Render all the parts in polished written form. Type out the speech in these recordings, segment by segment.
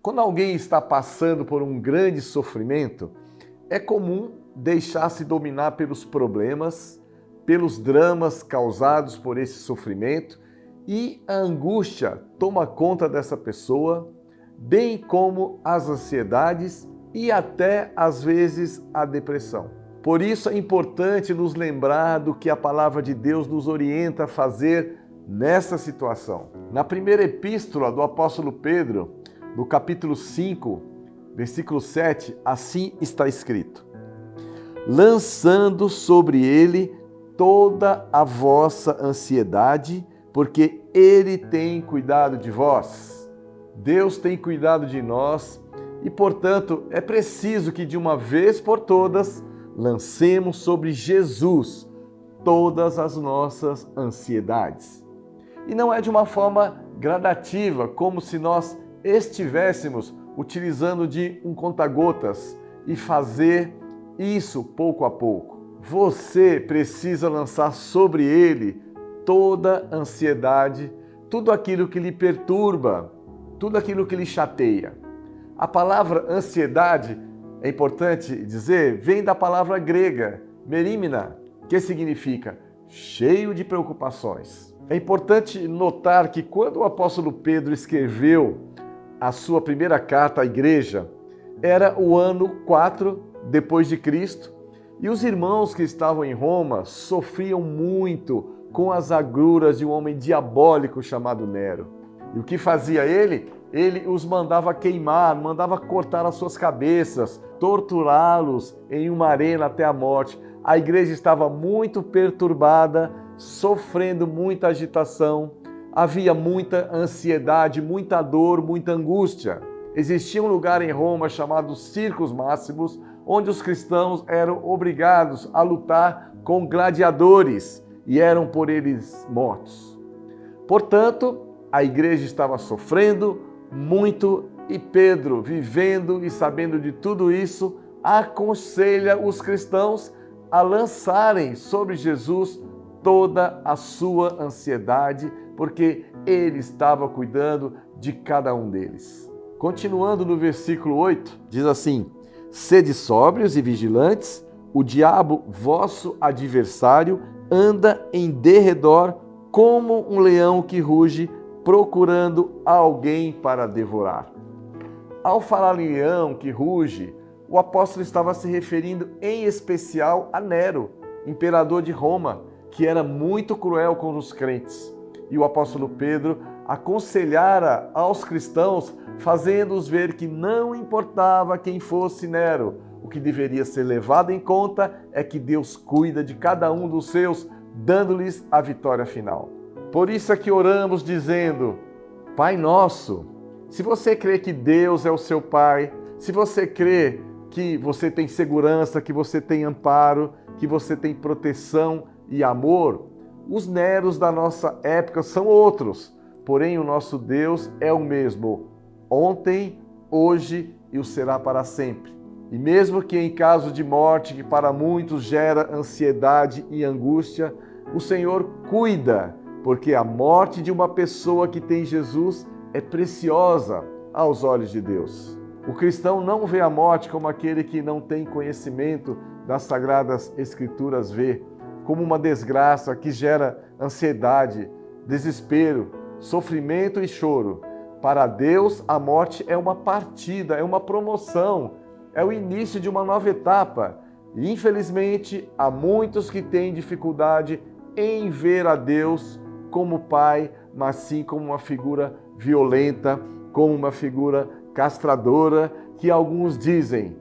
Quando alguém está passando por um grande sofrimento, é comum deixar-se dominar pelos problemas, pelos dramas causados por esse sofrimento, e a angústia toma conta dessa pessoa, bem como as ansiedades e até, às vezes, a depressão. Por isso é importante nos lembrar do que a palavra de Deus nos orienta a fazer nessa situação. Na primeira epístola do apóstolo Pedro, no capítulo 5, versículo 7, assim está escrito: lançando sobre ele toda a vossa ansiedade, porque ele tem cuidado de vós. Deus tem cuidado de nós e, portanto, é preciso que de uma vez por todas lancemos sobre Jesus todas as nossas ansiedades. E não é de uma forma gradativa, como se nós estivéssemos utilizando de um conta-gotas e fazer isso pouco a pouco. Você precisa lançar sobre ele toda a ansiedade, tudo aquilo que lhe perturba, tudo aquilo que lhe chateia. A palavra ansiedade, é importante dizer, vem da palavra grega, merimna, que significa cheio de preocupações. É importante notar que quando o apóstolo Pedro escreveu a sua primeira carta à igreja, era o ano 4 depois de Cristo, e os irmãos que estavam em Roma sofriam muito com as agruras de um homem diabólico chamado Nero. E o que fazia ele? Ele os mandava queimar, mandava cortar as suas cabeças, torturá-los em uma arena até a morte. A igreja estava muito perturbada, sofrendo muita agitação, havia muita ansiedade, muita dor, muita angústia. Existia um lugar em Roma chamado Circos Máximos, onde os cristãos eram obrigados a lutar com gladiadores e eram por eles mortos. Portanto, a igreja estava sofrendo muito e Pedro, vivendo e sabendo de tudo isso, aconselha os cristãos a lançarem sobre Jesus toda a sua ansiedade, porque ele estava cuidando de cada um deles. Continuando no versículo 8, diz assim: sede sóbrios e vigilantes, o diabo, vosso adversário, anda em derredor como um leão que ruge, procurando alguém para devorar. Ao falar em leão que ruge, o apóstolo estava se referindo em especial a Nero, imperador de Roma, que era muito cruel com os crentes. E o apóstolo Pedro aconselhara aos cristãos, fazendo-os ver que não importava quem fosse Nero, o que deveria ser levado em conta é que Deus cuida de cada um dos seus, dando-lhes a vitória final. Por isso é que oramos dizendo: Pai nosso, se você crê que Deus é o seu Pai, se você crê que você tem segurança, que você tem amparo, que você tem proteção e amor, os Neros da nossa época são outros, porém o nosso Deus é o mesmo, ontem, hoje e o será para sempre. E mesmo que em caso de morte, que para muitos gera ansiedade e angústia, o Senhor cuida, porque a morte de uma pessoa que tem Jesus é preciosa aos olhos de Deus. O cristão não vê a morte como aquele que não tem conhecimento das Sagradas Escrituras vê, como uma desgraça que gera ansiedade, desespero, sofrimento e choro. Para Deus, a morte é uma partida, é uma promoção, é o início de uma nova etapa. E, infelizmente, há muitos que têm dificuldade em ver a Deus como Pai, mas sim como uma figura violenta, como uma figura castradora, que alguns dizem,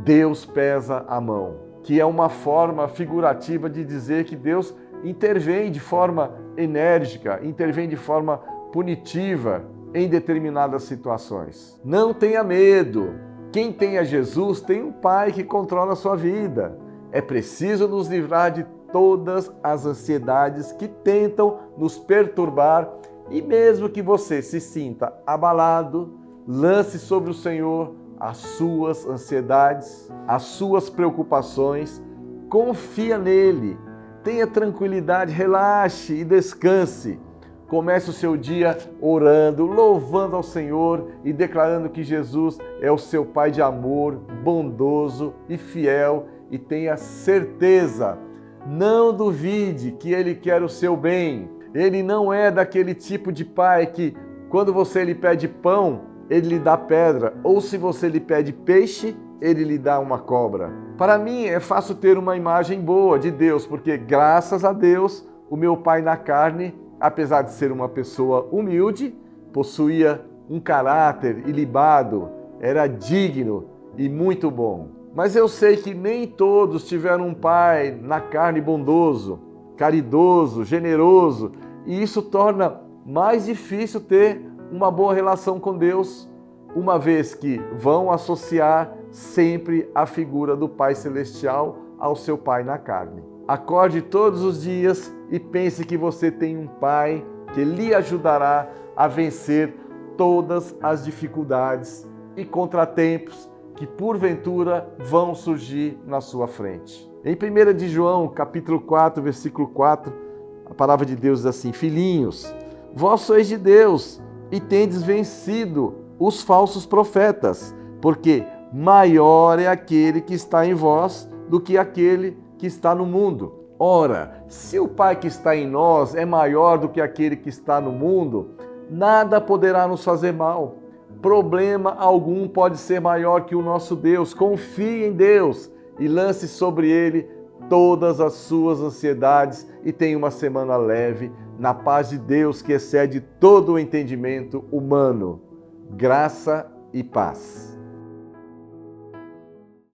Deus pesa a mão, que é uma forma figurativa de dizer que Deus intervém de forma enérgica, intervém de forma punitiva em determinadas situações. Não tenha medo. Quem tem a Jesus tem um Pai que controla a sua vida. É preciso nos livrar de todas as ansiedades que tentam nos perturbar e mesmo que você se sinta abalado, lance sobre o Senhor as suas ansiedades, as suas preocupações, confia nele, tenha tranquilidade, relaxe e descanse. Comece o seu dia orando, louvando ao Senhor e declarando que Jesus é o seu Pai de amor, bondoso e fiel, e tenha certeza, não duvide que Ele quer o seu bem. Ele não é daquele tipo de pai que quando você lhe pede pão, ele lhe dá pedra, ou se você lhe pede peixe, ele lhe dá uma cobra. Para mim é fácil ter uma imagem boa de Deus, porque graças a Deus, o meu pai na carne, apesar de ser uma pessoa humilde, possuía um caráter ilibado, era digno e muito bom. Mas eu sei que nem todos tiveram um pai na carne bondoso, caridoso, generoso, e isso torna mais difícil ter uma boa relação com Deus, uma vez que vão associar sempre a figura do Pai Celestial ao seu pai na carne. Acorde todos os dias e pense que você tem um pai que lhe ajudará a vencer todas as dificuldades e contratempos que porventura vão surgir na sua frente. Em 1 de João, capítulo 4, versículo 4, a palavra de Deus diz assim: Filhinhos, vós sois de Deus e tendes vencido os falsos profetas, porque maior é aquele que está em vós do que aquele que está no mundo. Ora, se o Pai que está em nós é maior do que aquele que está no mundo, nada poderá nos fazer mal. Problema algum pode ser maior que o nosso Deus. Confie em Deus e lance sobre Ele todas as suas ansiedades e tenha uma semana leve, na paz de Deus que excede todo o entendimento humano. Graça e paz.